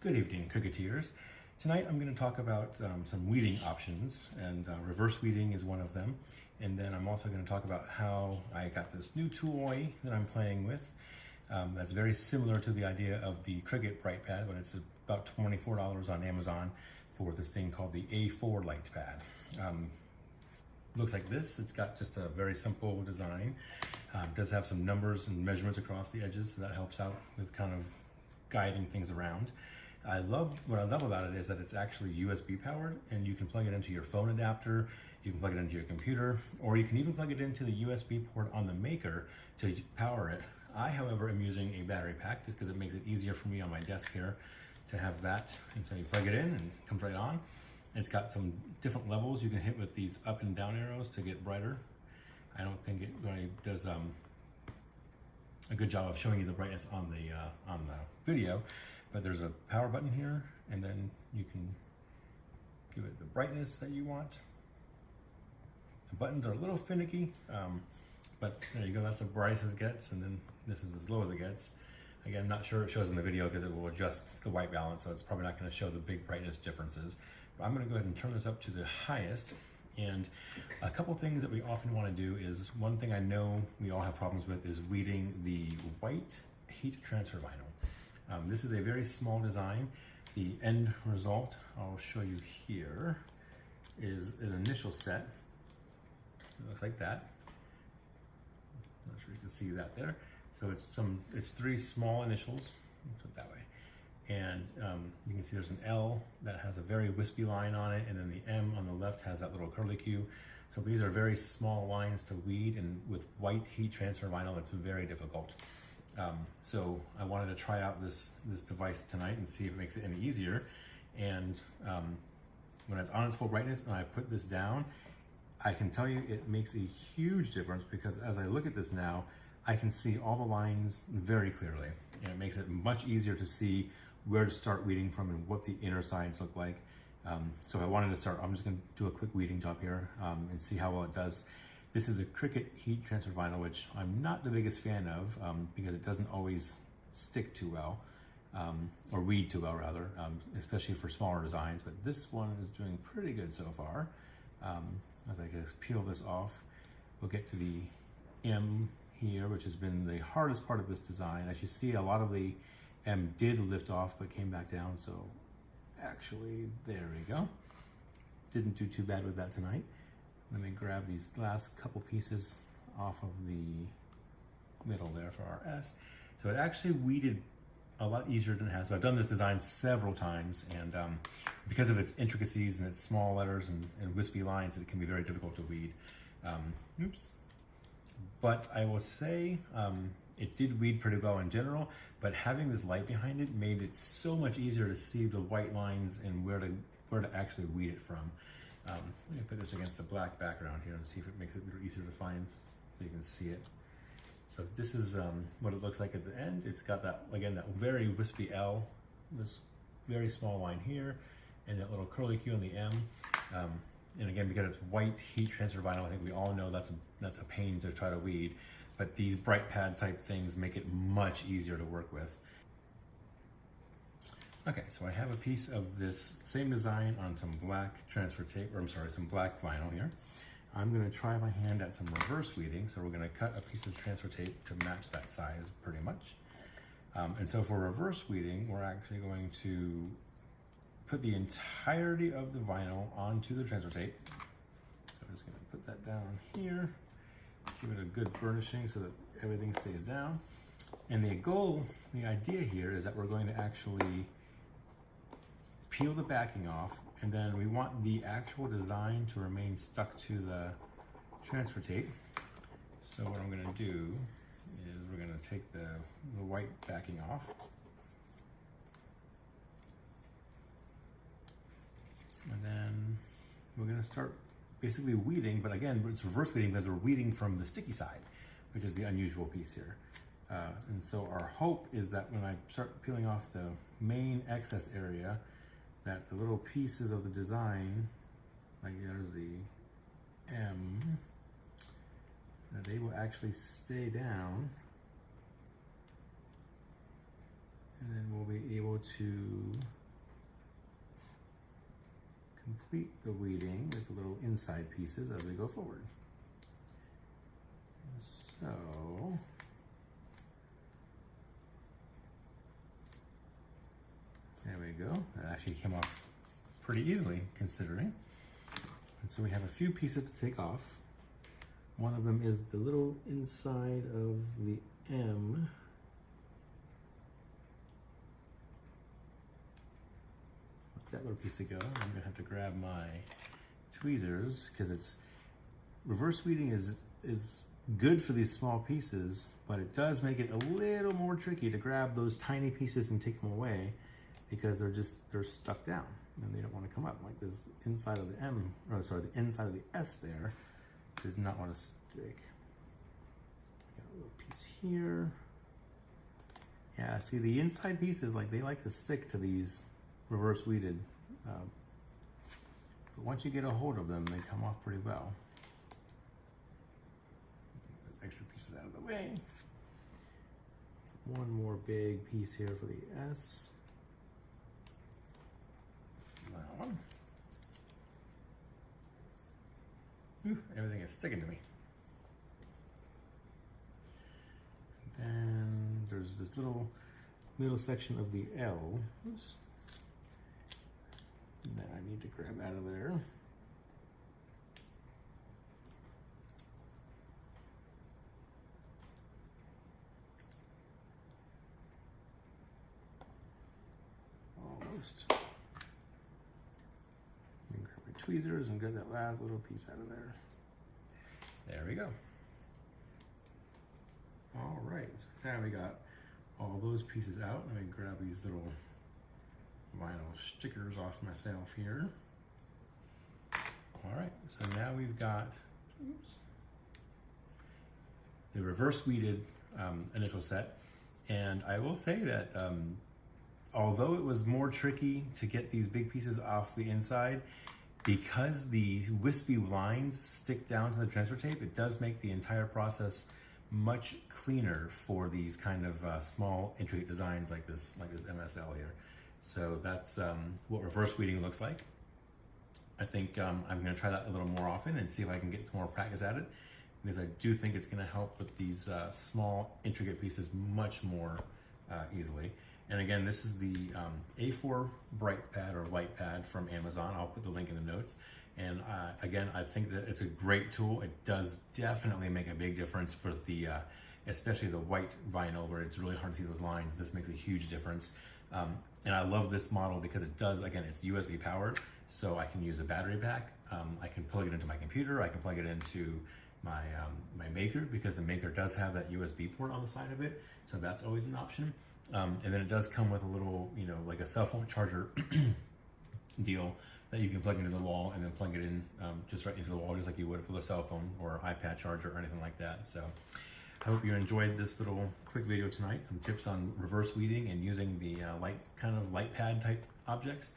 Good evening, Cricketers. Tonight I'm going to talk about some weeding options, and reverse weeding is one of them. And then I'm also going to talk about how I got this new toy that I'm playing with that's very similar to the idea of the Cricket LightPad, but it's about $24 on Amazon for this thing called the A4 LightPad. Looks like this. It's got just a very simple design. Does have some numbers and measurements across the edges, so that helps out with kind of guiding things around. What I love about it is that it's actually USB powered, and you can plug it into your phone adapter, you can plug it into your computer, or you can even plug it into the USB port on the maker to power it. I, however, am using a battery pack just because it makes it easier for me on my desk here to have that. And so you plug it in and it comes right on. It's got some different levels you can hit with these up and down arrows to get brighter. I don't think it really does a good job of showing you the brightness on the video, but there's a power button here, and then you can give it the brightness that you want. The buttons are a little finicky, but there you go, that's the brightest it gets, and then this is as low as it gets. Again, I'm not sure it shows in the video because it will adjust the white balance, so it's probably not going to show the big brightness differences. But I'm going to go ahead and turn this up to the highest. And a couple things that we often want to do is, one thing I know we all have problems with is weeding the white heat transfer vinyl. This is a very small design. The end result I'll show you here is an initial set. It looks like that. I'm not sure you can see that there. So it's three small initials, put it that way. And you can see there's an L that has a very wispy line on it, and then the M on the left has that little curlicue. So these are very small lines to weed, and with white heat transfer vinyl, it's very difficult. So I wanted to try out this device tonight and see if it makes it any easier. And when it's on its full brightness and I put this down, I can tell you it makes a huge difference, because as I look at this now, I can see all the lines very clearly, and it makes it much easier to see where to start weeding from and what the inner sides look like. So if I wanted to start, I'm just going to do a quick weeding job here and see how well it does. This is the Cricket heat transfer vinyl, which I'm not the biggest fan of because it doesn't always stick too well, or weed too well rather, especially for smaller designs. But this one is doing pretty good so far. As I just peel this off, we'll get to the M here, which has been the hardest part of this design. As you see, a lot of the M did lift off but came back down, so actually there we go. Didn't do too bad with that tonight. Let me grab these last couple pieces off of the middle there for our S. So it actually weeded a lot easier than it has. So I've done this design several times, and because of its intricacies and its small letters and wispy lines, it can be very difficult to weed. Oops. But I will say it did weed pretty well in general, but having this light behind it made it so much easier to see the white lines and where to actually weed it from. Let me put this against the black background here and see if it makes it a little easier to find so you can see it. So this is what it looks like at the end. It's got that, again, that very wispy L, this very small line here, and that little curlicue on the M. And again, because it's white heat transfer vinyl, I think we all know that's a pain to try to weed, but these bright pad type things make it much easier to work with. Okay, so I have a piece of this same design on some black transfer tape, or I'm sorry, some black vinyl here. I'm gonna try my hand at some reverse weeding, so we're gonna cut a piece of transfer tape to match that size pretty much. And so for reverse weeding, we're actually going to put the entirety of the vinyl onto the transfer tape. So I'm just gonna put that down here, give it a good burnishing so that everything stays down. And the idea here is that we're going to actually peel the backing off, and then we want the actual design to remain stuck to the transfer tape. So what I'm gonna do is we're gonna take the white backing off. And then we're gonna start basically weeding, but again, it's reverse weeding because we're weeding from the sticky side, which is the unusual piece here. And so our hope is that when I start peeling off the main excess area, that the little pieces of the design, like there's the M, that they will actually stay down And then we'll be able to complete the weeding with the little inside pieces as we go forward. So, there we go. That actually came off pretty easily considering. And so we have a few pieces to take off. One of them is the little inside of the M. Let that little piece to go. I'm gonna have to grab my tweezers because it's reverse weeding is good for these small pieces, but it does make it a little more tricky to grab those tiny pieces and take them away because they're stuck down and they don't want to come up. Like this inside of the M, or sorry, the inside of the S there does not want to stick. Got a little piece here. Yeah, see the inside pieces, like they like to stick to these reverse weeded, but once you get a hold of them, they come off pretty well. Extra pieces out of the way. One more big piece here for the S. That one. Ooh, everything is sticking to me. And then there's this little middle section of the L. Oops. That I need to grab out of there. Almost. And grab my tweezers and grab that last little piece out of there. There we go. All right, so now we got all those pieces out. Let me grab these little vinyl stickers off myself here. All right, so now we've got the reverse weeded initial set. And I will say that although it was more tricky to get these big pieces off the inside, because the wispy lines stick down to the transfer tape, it does make the entire process much cleaner for these kind of small intricate designs like this MSL here. So that's what reverse weeding looks like. I think I'm gonna try that a little more often and see if I can get some more practice at it, because I do think it's gonna help with these small intricate pieces much more easily. And again, this is the A4 LightPad or LightPad from Amazon. I'll put the link in the notes. And again, I think that it's a great tool. It does definitely make a big difference for the, especially the white vinyl where it's really hard to see those lines. This makes a huge difference. And I love this model because it does, again, it's USB powered. So I can use a battery pack. I can plug it into my computer. I can plug it into my, my Maker, because the Maker does have that USB port on the side of it. So that's always an option. And then it does come with a little, you know, like a cell phone charger deal that you can plug into the wall and then plug it in just right into the wall, just like you would with a cell phone or iPad charger or anything like that. So I hope you enjoyed this little quick video tonight, some tips on reverse weeding and using the LightPad type objects.